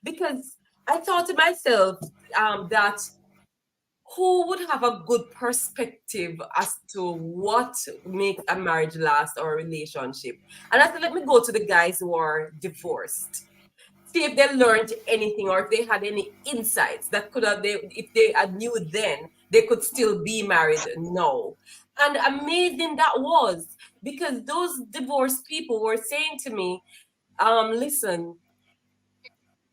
Because I thought to myself that who would have a good perspective as to what makes a marriage last or a relationship? And I said, let me go to the guys who are divorced. See if they learned anything or if they had any insights that could have, if they had knew then, they could still be married now. And amazing that was, because those divorced people were saying to me, listen,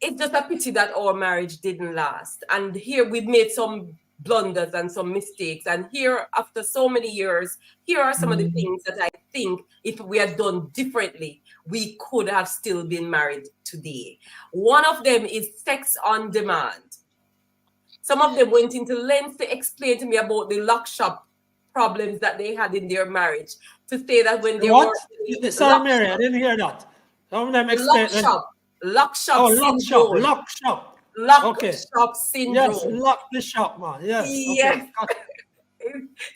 it's just a pity that our marriage didn't last. And here we've made some blunders and some mistakes. And here, after so many years, here are some of the things that I think if we had done differently, we could have still been married today. One of them is sex on demand. Some of them went into lengths to explain to me about the lock shop problems that they had in their marriage. To say that when they What? were Sorry, lock Mary, I didn't hear that. Some of them lock explain. shop, lock shop Oh, lock shop, syndrome. lock shop. Lock Okay. shop Yes, syndrome. lock the shop, man. Yes. Okay. Yes.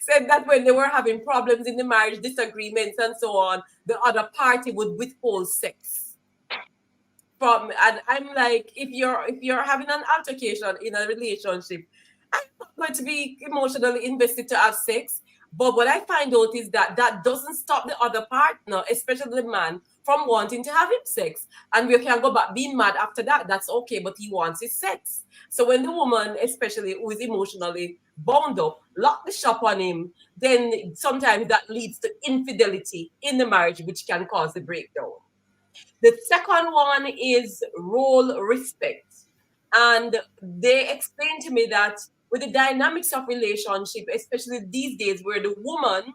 Said that when they were having problems in the marriage, disagreements and so on, the other party would withhold sex from. And I'm like, if you're having an altercation in a relationship, I'm not going to be emotionally invested to have sex. But what I find out is that that doesn't stop the other partner, especially the man, from wanting to have him sex. And we can go back being mad after that. That's okay, but he wants his sex. So when the woman, especially who is emotionally bound up, lock the shop on him, then sometimes that leads to infidelity in the marriage, which can cause the breakdown. The second one is role respect. And they explained to me that with the dynamics of relationship, especially these days where the woman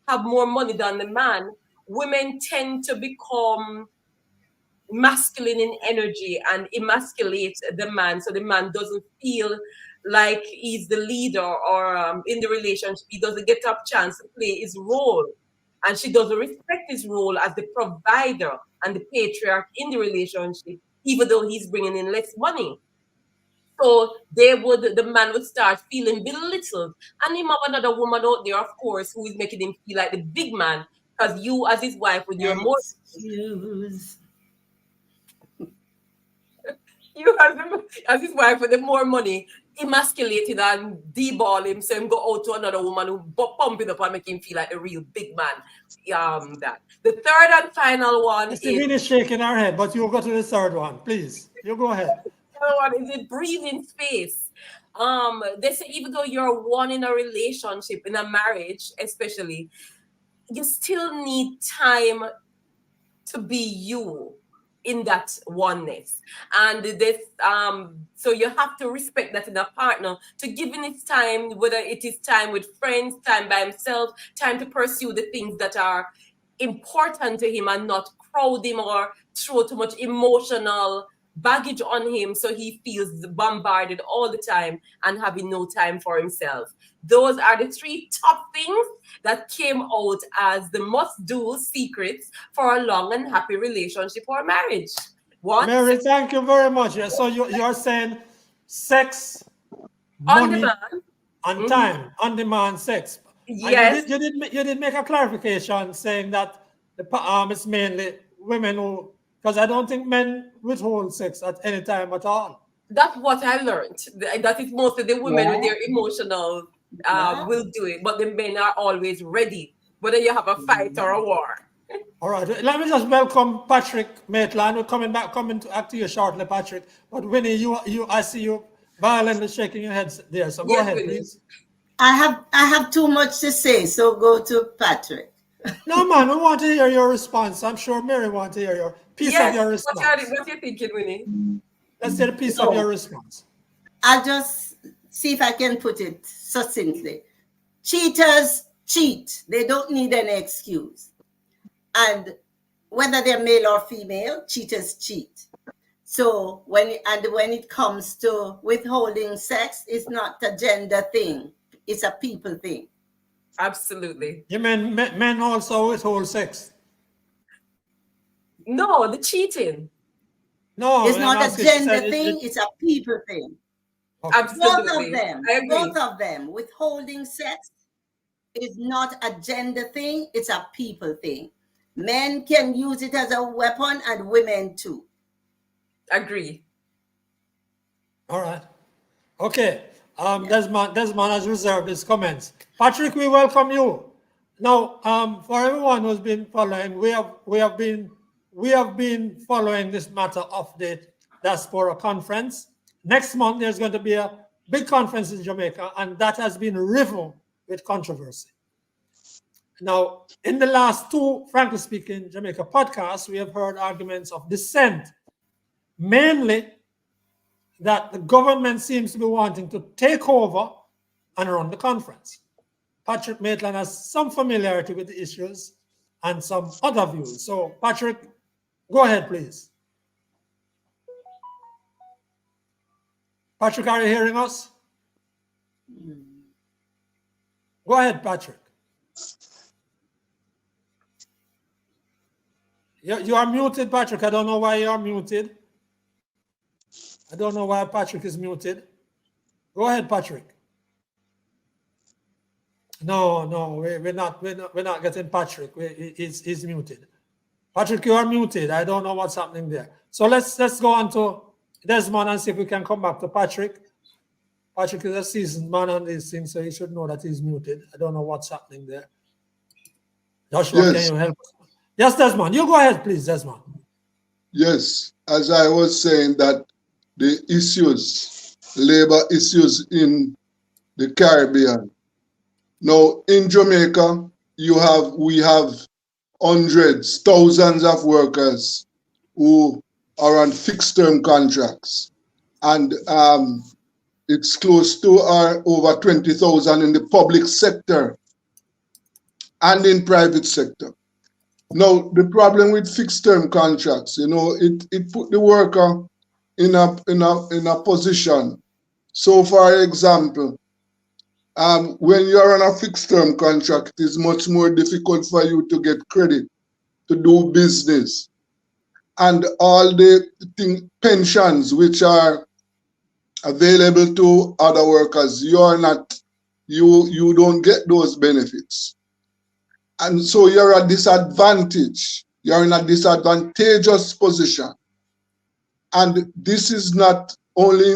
have more money than the man, women tend to become masculine in energy and emasculate the man, so the man doesn't feel like he's the leader or in the relationship he doesn't get a chance to play his role, and she doesn't respect his role as the provider and the patriarch in the relationship, even though he's bringing in less money. So the man would start feeling belittled. And him have another woman out there, of course, who is making him feel like the big man. Because you, as his wife, with your more, Excuse. you as his wife with the more money, emasculated and deball him, so him go out to another woman who pump it up and make him feel like a real big man. That. The third and final one is Mr. is shaking our head, but you go to the third one, please. You go ahead. the breathing space. They say even though you're one in a relationship, in a marriage, especially, you still need time to be you in that oneness. And this so you have to respect that in a partner, to give in its time, whether it is time with friends, time by himself, time to pursue the things that are important to him, and not crowd him or throw too much emotional baggage on him so he feels bombarded all the time and having no time for himself. Those are the three top things that came out as the must-do secrets for a long and happy relationship or marriage. What? Mary, thank you very much. Yeah, so you're saying sex, On money, demand. and time, on-demand sex. And Yes, you did make a clarification saying that it's mainly women who, because I don't think men withhold sex at any time at all. that's what I learned. That is mostly the women with Yeah, their emotional yeah. will do it, but the men are always ready, whether you have a fight or a war. All right, let me just welcome Patrick Maitland. We're coming to you shortly, Patrick. But Winnie, I see you violently shaking your head there. So go Yes, ahead, Winnie. please. I have too much to say, so go to Patrick. No, man, we want to hear your response. I'm sure Mary wants to hear your piece of Yes. your What response. you thinking, Winnie? Let's hear the piece of your No, response. I'll just see if I can put it succinctly. Cheaters cheat. They don't need any excuse. And whether they're male or female, cheaters cheat. So when it comes to withholding sex, it's not a gender thing. It's a people thing. Absolutely. You mean men also withhold sex? No, the cheating. No, It's I'm not a asking. She gender said thing, it's a people thing. okay. Absolutely. I Both agree. of them, withholding sex is not a gender thing, it's a people thing. Men can use it as a weapon and women too. Agree. All right. Okay. Desmond has reserved his comments. Patrick, we welcome you. Now, for everyone who's been following, we have been following this matter of the diaspora conference. Next month, there's going to be a big conference in Jamaica, and that has been riven with controversy. Now, in the last two, frankly speaking, Jamaica podcasts, we have heard arguments of dissent, mainly that the government seems to be wanting to take over and run the conference. Patrick Maitland has some familiarity with the issues and some other views. So, Patrick, go ahead, please. Patrick, are you hearing us? Go ahead, Patrick. You are muted, Patrick. I don't know why you are muted. I don't know why Patrick is muted. Go ahead, Patrick. No, we're not getting Patrick. He's muted. Patrick, you are muted. I don't know what's happening there. So let's go on to Desmond and see if we can come back to Patrick. Patrick is a seasoned man on these things, so he should know that he's muted. I don't know what's happening there. Joshua, Yes. can you help us? Yes, Desmond. You go ahead, please, Desmond. Yes, as I was saying that the issues, labor issues in the Caribbean. Now in Jamaica, we have hundreds, thousands of workers who are on fixed term contracts. And it's close to over 20,000 in the public sector and in private sector. Now, the problem with fixed term contracts, it put the worker in a position. So, for example, when you're on a fixed term contract, it is much more difficult for you to get credit, to do business. And all the pensions which are available to other workers, you don't get those benefits. And so you're at disadvantage. You're in a disadvantageous position. And this is not only in